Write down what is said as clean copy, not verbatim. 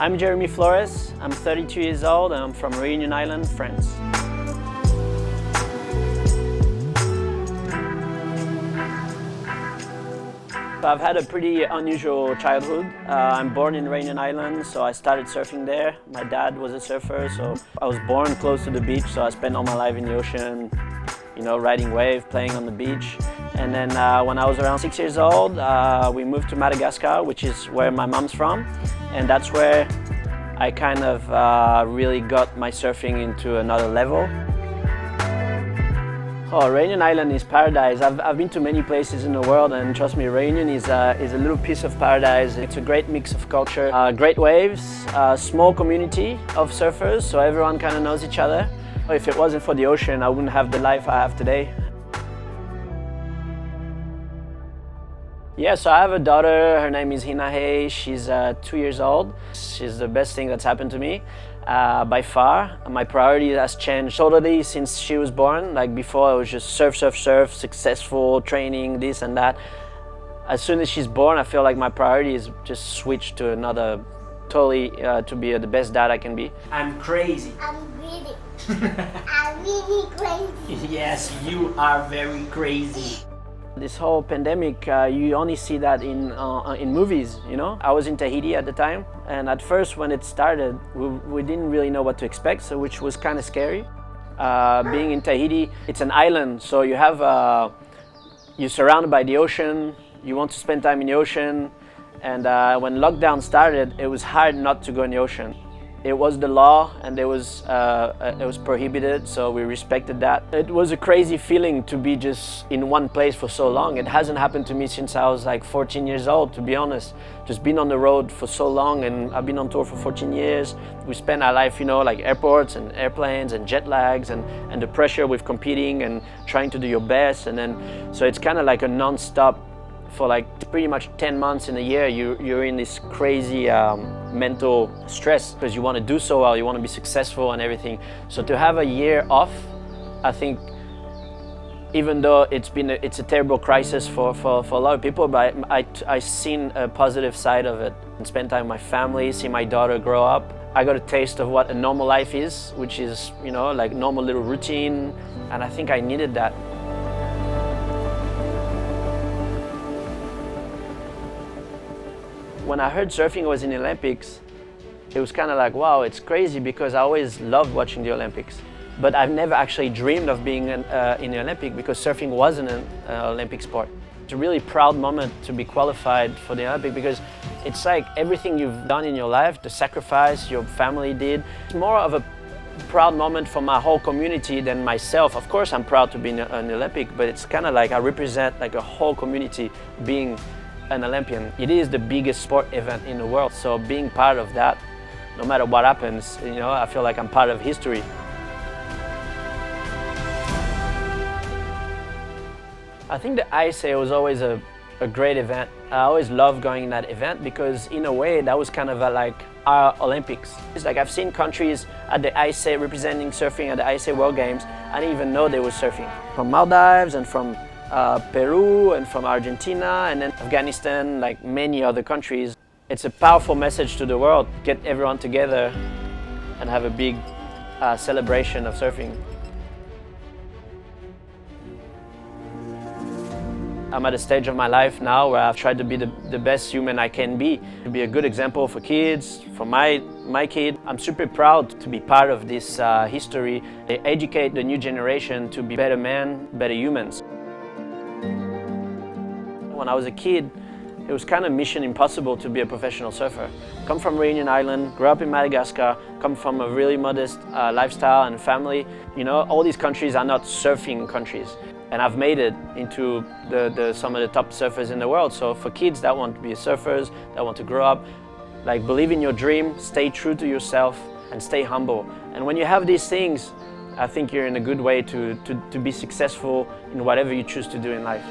I'm Jeremy Flores. I'm 32 years old and I'm from Réunion Island, France. I've had a pretty unusual childhood. I'm born in Réunion Island, so I started surfing there. My dad was a surfer, so I was born close to the beach, so I spent all my life in the ocean, riding wave, playing on the beach. And then when I was around 6 years old, we moved to Madagascar, which is where my mom's from. And that's where I kind of really got my surfing into another level. Oh, Réunion Island is paradise. I've been to many places in the world, and trust me, Réunion is a little piece of paradise. It's a great mix of culture, great waves, small community of surfers, so everyone kind of knows each other. If it wasn't for the ocean, I wouldn't have the life I have today. Yeah, so I have a daughter. Her name is Hinahe. She's 2 years old. She's the best thing that's happened to me. By far. My priority has changed totally since she was born. Like before, I was just surf, surf, surf, successful, training, this and that. As soon as she's born, I feel like my priority is just switch to another, totally to be the best dad I can be. I'm crazy. I'm really, I'm really crazy. Yes, you are very crazy. This whole pandemic, you only see that in movies, I was in Tahiti at the time, and at first when it started, we didn't really know what to expect, so which was kind of scary. Being in Tahiti, it's an island, so you're surrounded by the ocean, you want to spend time in the ocean, and when lockdown started, it was hard not to go in the ocean. It was the law, and it was prohibited, so we respected that. It was a crazy feeling to be just in one place for so long. It hasn't happened to me since I was like 14 years old, to be honest. Just been on the road for so long, and I've been on tour for 14 years. We spend our life, like airports and airplanes and jet lags and the pressure with competing and trying to do your best. And then, so it's kind of like a non-stop. For like pretty much 10 months in a year, you're in this crazy mental stress because you want to do so well, you want to be successful and everything. So to have a year off, I think, even though it's a terrible crisis for a lot of people, but I've seen a positive side of it. And spend time with my family, see my daughter grow up. I got a taste of what a normal life is, which is, like normal little routine, and I think I needed that. When I heard surfing was in the Olympics, it was kind of like, wow, it's crazy, because I always loved watching the Olympics. But I've never actually dreamed of being in the Olympic, because surfing wasn't an Olympic sport. It's a really proud moment to be qualified for the Olympic, because it's like everything you've done in your life, the sacrifice your family did. It's more of a proud moment for my whole community than myself. Of course, I'm proud to be in an Olympic, but it's kind of like I represent like a whole community being an Olympian. It is the biggest sport event in the world, so being part of that, no matter what happens, I feel like I'm part of history. I think the ISA was always a great event. I always loved going in that event because in a way that was kind of like our Olympics. It's like I've seen countries at the ISA representing surfing at the ISA World Games. I didn't even know they were surfing. From Maldives and from Peru and from Argentina and then Afghanistan, like many other countries. It's a powerful message to the world. Get everyone together and have a big celebration of surfing. I'm at a stage of my life now where I've tried to be the best human I can be, to be a good example for kids, for my kid. I'm super proud to be part of this history. They educate the new generation to be better men, better humans. When I was a kid, it was kind of mission impossible to be a professional surfer. Come from Réunion Island, grew up in Madagascar, come from a really modest lifestyle and family. All these countries are not surfing countries. And I've made it into some of the top surfers in the world. So for kids that want to be surfers, that want to grow up, like believe in your dream, stay true to yourself, and stay humble. And when you have these things, I think you're in a good way to be successful in whatever you choose to do in life.